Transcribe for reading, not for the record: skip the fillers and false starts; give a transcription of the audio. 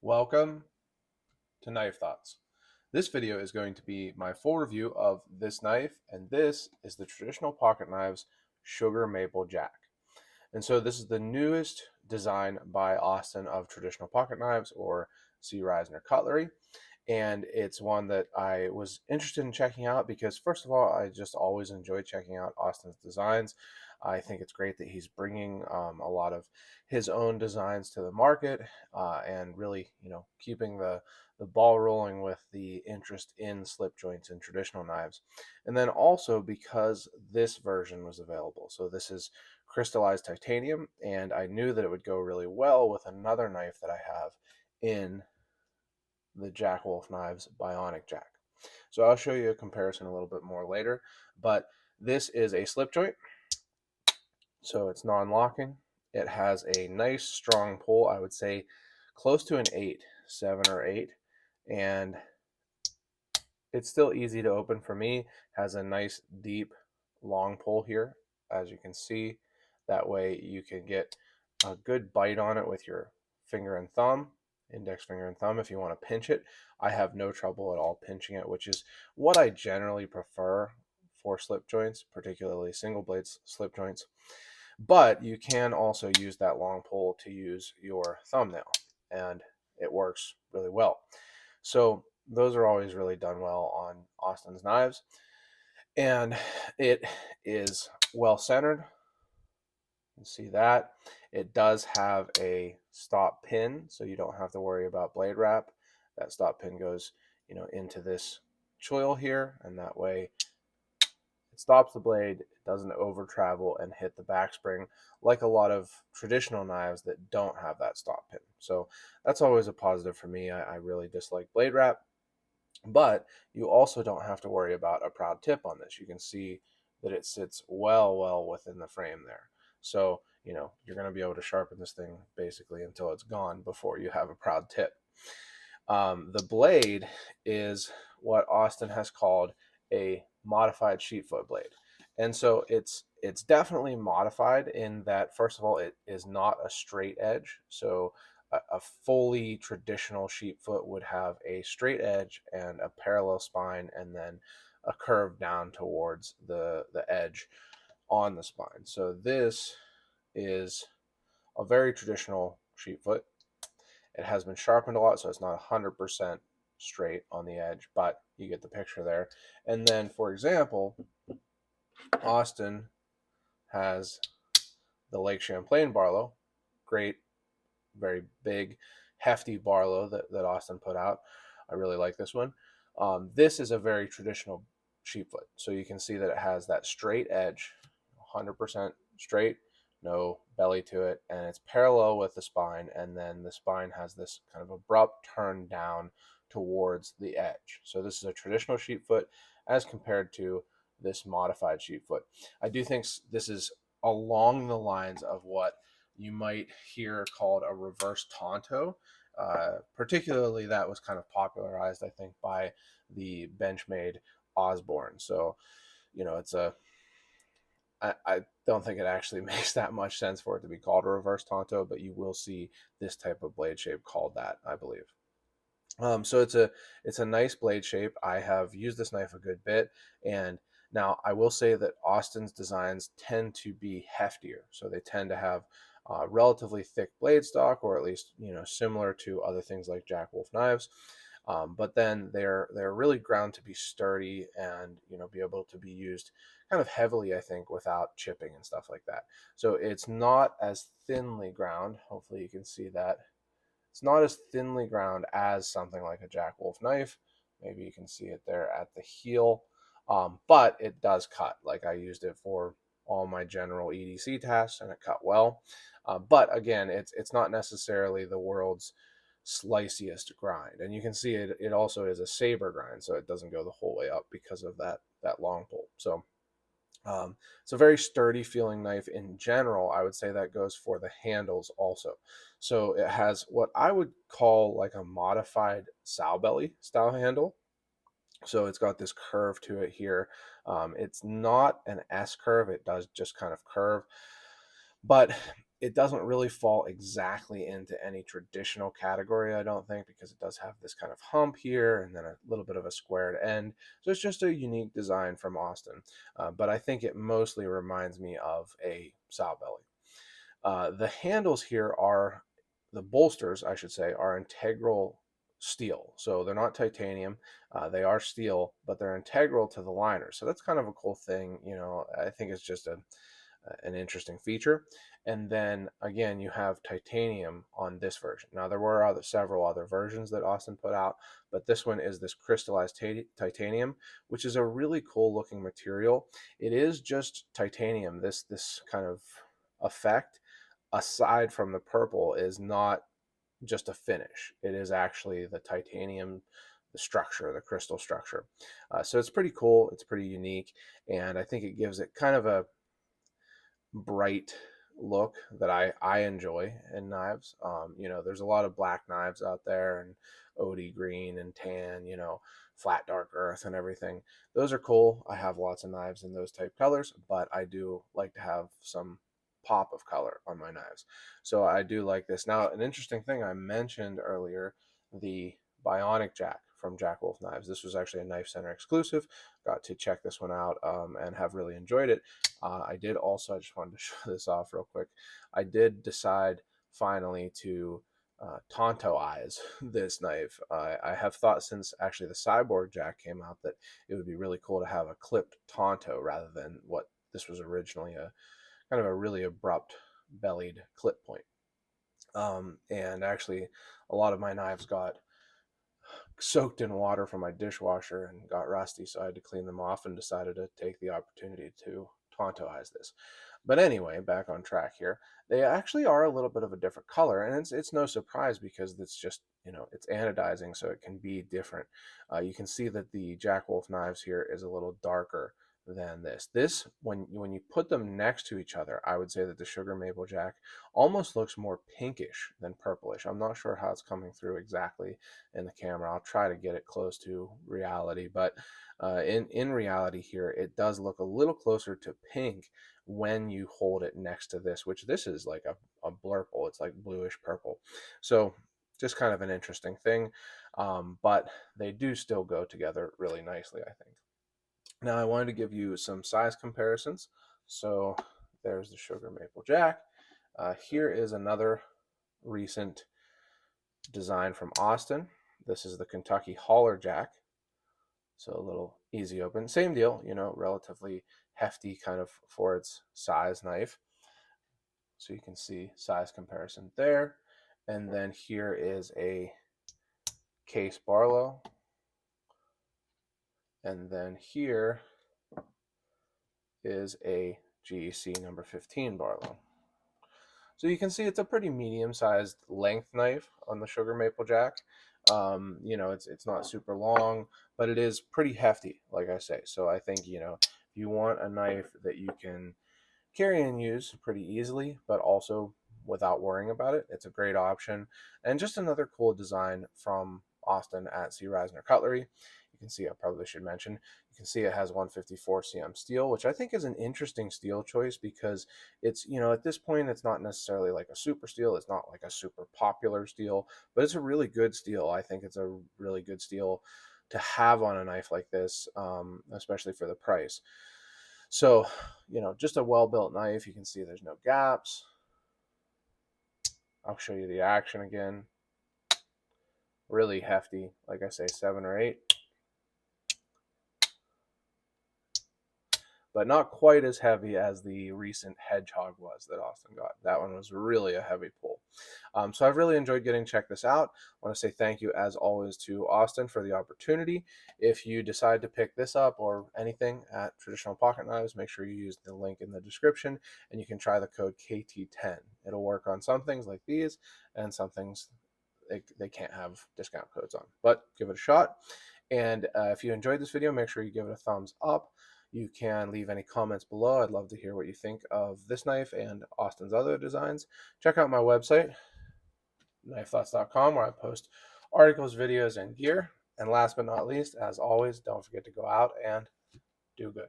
Welcome to Knife Thoughts. This video is going to be my full review of this knife, and this is the Traditional Pocket Knives Sugar Maple Jack. And so this is the newest design by Austin of Traditional Pocket Knives, or C. Risner Cutlery. And it's one that I was interested in checking out because, first of all, I just always enjoy checking out Austin's designs. I think it's great that he's bringing a lot of his own designs to the market, and really, keeping the ball rolling with the interest in slip joints and traditional knives. And then also because this version was available. So this is crystallized titanium, and I knew that it would go really well with another knife that I have in the Jack Wolf Knives Bionic Jack. So I'll show you a comparison a little bit more later, but this is a slip joint, so it's non-locking. It has a nice strong pull, I would say close to an 8, 7 or 8, and it's still easy to open for me. Has a nice deep long pull here, as you can see. That way you can get a good bite on it with your finger and thumb, index finger and thumb if you want to pinch it. I have no trouble at all pinching it, which is what I generally prefer for slip joints, particularly single blades slip joints. But you can also use that long pull to use your thumbnail, and it works really well. So those are always really done well on Austin's knives, and it is well centered. You see that it does have a stop pin, so you don't have to worry about blade wrap. That stop pin goes, into this choil here, and that way it stops the blade, it doesn't over travel and hit the backspring like a lot of traditional knives that don't have that stop pin. So that's always a positive for me. I really dislike blade wrap, but you also don't have to worry about a proud tip on this. You can see that it sits well within the frame there. So, you're going to be able to sharpen this thing basically until it's gone before you have a proud tip. The blade is what Austin has called a modified sheepfoot blade. And so it's definitely modified in that, first of all, it is not a straight edge. So a fully traditional sheepfoot would have a straight edge and a parallel spine, and then a curve down towards the edge on the spine. So this is a very traditional sheepfoot. It has been sharpened a lot, so it's not 100% straight on the edge, but you get the picture there. And then, for example, Austin has the Lake Champlain Barlow. Great, very big, hefty Barlow that Austin put out. I really like this one. This is a very traditional sheepfoot. So you can see that it has that straight edge, 100% straight, no belly to it, and it's parallel with the spine, and then the spine has this kind of abrupt turn down towards the edge. So this is a traditional sheepfoot as compared to this modified sheepfoot. I do think this is along the lines of what you might hear called a reverse Tonto. Particularly, that was kind of popularized, I think, by the Benchmade Osborne. So, it's I don't think it actually makes that much sense for it to be called a reverse Tonto, but you will see this type of blade shape called that, I believe. So it's a nice blade shape. I have used this knife a good bit, and now I will say that Austin's designs tend to be heftier, so they tend to have relatively thick blade stock, or at least similar to other things like Jack Wolf knives. But then they're really ground to be sturdy and be able to be used kind of heavily, I think, without chipping and stuff like that. So it's not as thinly ground. Hopefully you can see that. It's not as thinly ground as something like a Jack Wolf knife. Maybe you can see it there at the heel, but it does cut. Like, I used it for all my general EDC tasks, and it cut well. But again, it's not necessarily the world's sliciest grind, and you can see it also is a saber grind, so it doesn't go the whole way up because of that long pull. So it's a very sturdy feeling knife in general. I would say that goes for the handles also. So it has what I would call like a modified sow belly style handle. So it's got this curve to it here. It's not an S curve. It does just kind of curve, but it doesn't really fall exactly into any traditional category, I don't think, because it does have this kind of hump here and then a little bit of a squared end. So it's just a unique design from Austin. But I think it mostly reminds me of a sow belly. The handles here are, the bolsters, I should say, are integral steel. So they're not titanium. They are steel, but they're integral to the liner. So that's kind of a cool thing. I think it's just an interesting feature. And then again, you have titanium on this version. Now there were several other versions that Austin put out, but this one is this crystallized titanium, which is a really cool looking material. It is just titanium. This kind of effect, aside from the purple, is not just a finish. It is actually the titanium, the structure, the crystal structure. So it's pretty cool. It's pretty unique, and I think it gives it kind of a bright look that I enjoy in knives. There's a lot of black knives out there, and OD green and tan, flat dark earth and everything. Those are cool. I have lots of knives in those type colors, but I do like to have some pop of color on my knives. So I do like this. Now, an interesting thing I mentioned earlier, the Bionic Jack from Jack Wolf Knives. This was actually a Knife Center exclusive. Got to check this one out and have really enjoyed it. I did also, I just wanted to show this off real quick. I did decide finally to Tontoize this knife. I have thought since actually the Cyborg Jack came out that it would be really cool to have a clipped Tonto rather than what this was originally, a kind of a really abrupt bellied clip point. And actually, a lot of my knives got soaked in water from my dishwasher and got rusty, so I had to clean them off and decided to take the opportunity to Tontoize this. But anyway, back on track here. They actually are a little bit of a different color, and it's no surprise because it's just, it's anodizing, so it can be different. You can see that the Jack Wolf knives here is a little darker than this. This, when you put them next to each other, I would say that the Sugar Maple Jack almost looks more pinkish than purplish. I'm not sure how it's coming through exactly in the camera. I'll try to get it close to reality, but in reality here, it does look a little closer to pink when you hold it next to this, which this is like a blurple. It's like bluish purple. So just kind of an interesting thing, but they do still go together really nicely, I think. Now I wanted to give you some size comparisons. So there's the Sugar Maple Jack. Here is another recent design from Austin. This is the Kentucky Holler Jack. So a little easy open. Same deal, relatively hefty kind of for its size knife. So you can see size comparison there. And then here is a Case Barlow. And then here is a GEC number 15 Barlow. So you can see it's a pretty medium-sized length knife on the Sugar Maple Jack. It's not super long, but it is pretty hefty, like I say. So I think, if you want a knife that you can carry and use pretty easily, but also without worrying about it, it's a great option. And just another cool design from Austin at C. Risner Cutlery. You can see, I probably should mention, you can see it has 154 cm steel, which I think is an interesting steel choice because it's, at this point, it's not necessarily like a super steel. It's not like a super popular steel, but it's a really good steel. I think it's a really good steel to have on a knife like this, especially for the price. So, just a well-built knife. You can see there's no gaps. I'll show you the action again. Really hefty, like I say, 7 or 8. But not quite as heavy as the recent Hedgehog was that Austin got. That one was really a heavy pull. So I've really enjoyed getting to check this out. I want to say thank you, as always, to Austin for the opportunity. If you decide to pick this up or anything at Traditional Pocket Knives, make sure you use the link in the description, and you can try the code KT10. It'll work on some things like these, and some things they can't have discount codes on. But give it a shot. And if you enjoyed this video, make sure you give it a thumbs up. You can leave any comments below. I'd love to hear what you think of this knife and Austin's other designs. Check out my website, knifethoughts.com, where I post articles, videos, and gear. And last but not least, as always, don't forget to go out and do good.